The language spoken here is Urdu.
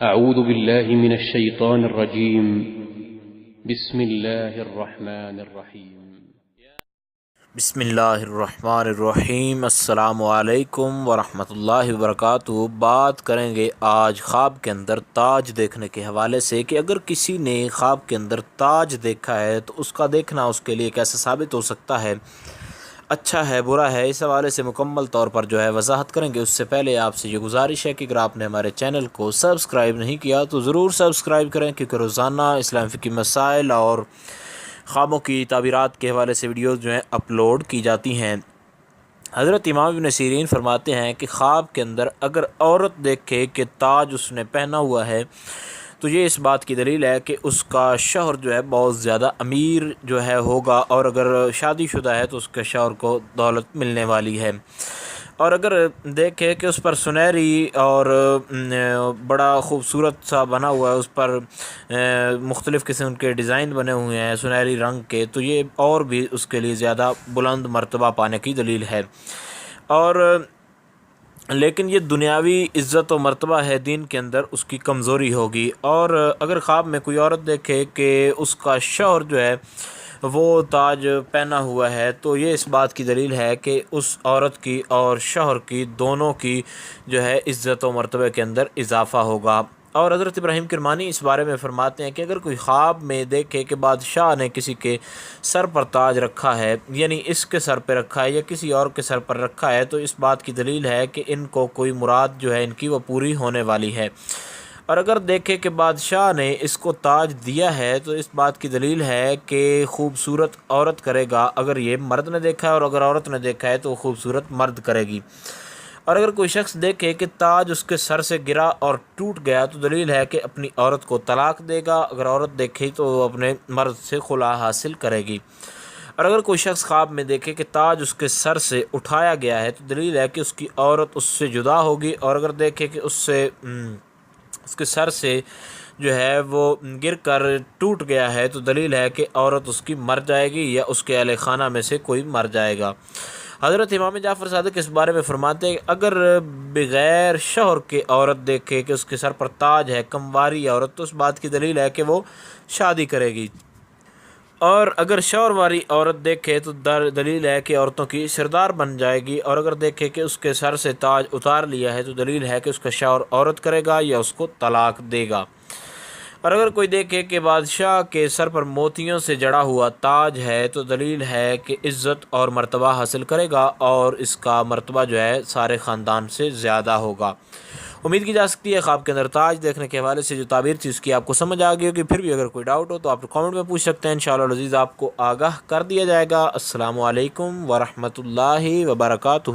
أعوذ بالله من الشيطان الرجيم. بسم الله الرحمن الرحيم. بسم اللہ الرحمن الرحیم۔ السلام علیکم ورحمۃ اللہ وبرکاتہ۔ بات کریں گے آج خواب کے اندر تاج دیکھنے کے حوالے سے کہ اگر کسی نے خواب کے اندر تاج دیکھا ہے تو اس کا دیکھنا اس کے لیے کیسے ثابت ہو سکتا ہے، اچھا ہے برا ہے، اس حوالے سے مکمل طور پر وضاحت کریں گے۔ اس سے پہلے آپ سے یہ گزارش ہے کہ اگر آپ نے ہمارے چینل کو سبسکرائب نہیں کیا تو ضرور سبسکرائب کریں، کیونکہ روزانہ اسلام فقہی مسائل اور خوابوں کی تعبیرات کے حوالے سے ویڈیوز اپلوڈ کی جاتی ہیں۔ حضرت امام ابن سیرین فرماتے ہیں کہ خواب کے اندر اگر عورت دیکھے کہ تاج اس نے پہنا ہوا ہے تو یہ اس بات کی دلیل ہے کہ اس کا شوہر بہت زیادہ امیر ہوگا، اور اگر شادی شدہ ہے تو اس کے شوہر کو دولت ملنے والی ہے۔ اور اگر دیکھے کہ اس پر سنہری اور بڑا خوبصورت سا بنا ہوا ہے، اس پر مختلف قسم کے ڈیزائن بنے ہوئے ہیں سنہری رنگ کے، تو یہ اور بھی اس کے لیے زیادہ بلند مرتبہ پانے کی دلیل ہے۔ اور لیکن یہ دنیاوی عزت و مرتبہ ہے، دین کے اندر اس کی کمزوری ہوگی۔ اور اگر خواب میں کوئی عورت دیکھے کہ اس کا شوہر وہ تاج پہنا ہوا ہے تو یہ اس بات کی دلیل ہے کہ اس عورت کی اور شوہر کی دونوں کی عزت و مرتبہ کے اندر اضافہ ہوگا۔ اور حضرت ابراہیم کرمانی اس بارے میں فرماتے ہیں کہ اگر کوئی خواب میں دیکھے کہ بادشاہ نے کسی کے سر پر تاج رکھا ہے، یعنی اس کے سر پہ رکھا ہے یا کسی اور کے سر پر رکھا ہے، تو اس بات کی دلیل ہے کہ ان کو کوئی مراد ان کی وہ پوری ہونے والی ہے۔ اور اگر دیکھے کہ بادشاہ نے اس کو تاج دیا ہے تو اس بات کی دلیل ہے کہ خوبصورت عورت کرے گا، اگر یہ مرد نے دیکھا ہے، اور اگر عورت نے دیکھا ہے تو خوبصورت مرد کرے گی۔ اور اگر کوئی شخص دیکھے کہ تاج اس کے سر سے گرا اور ٹوٹ گیا تو دلیل ہے کہ اپنی عورت کو طلاق دے گا، اگر عورت دیکھے تو اپنے مرد سے خلا حاصل کرے گی۔ اور اگر کوئی شخص خواب میں دیکھے کہ تاج اس کے سر سے اٹھایا گیا ہے تو دلیل ہے کہ اس کی عورت اس سے جدا ہوگی، اور اگر دیکھے کہ اس کے سر سے وہ گر کر ٹوٹ گیا ہے تو دلیل ہے کہ عورت اس کی مر جائے گی یا اس کے اہل خانہ میں سے کوئی مر جائے گا۔ حضرت امام جعفر صادق اس بارے میں فرماتے ہیں کہ اگر بغیر شوہر کے عورت دیکھے کہ اس کے سر پر تاج ہے، کمواری عورت، تو اس بات کی دلیل ہے کہ وہ شادی کرے گی۔ اور اگر شوہر والی عورت دیکھے تو دلیل ہے کہ عورتوں کی سردار بن جائے گی، اور اگر دیکھے کہ اس کے سر سے تاج اتار لیا ہے تو دلیل ہے کہ اس کا شوہر عورت کرے گا یا اس کو طلاق دے گا۔ اور اگر کوئی دیکھے کہ بادشاہ کے سر پر موتیوں سے جڑا ہوا تاج ہے تو دلیل ہے کہ عزت اور مرتبہ حاصل کرے گا، اور اس کا مرتبہ سارے خاندان سے زیادہ ہوگا۔ امید کی جا سکتی ہے خواب کے اندر تاج دیکھنے کے حوالے سے جو تعبیر تھی اس کی آپ کو سمجھ آ گئی ہوگی۔ پھر بھی اگر کوئی ڈاؤٹ ہو تو آپ کامنٹ میں پوچھ سکتے ہیں، انشاءاللہ العزیز آپ کو آگاہ کر دیا جائے گا۔ السلام علیکم ورحمۃ اللہ وبرکاتہ۔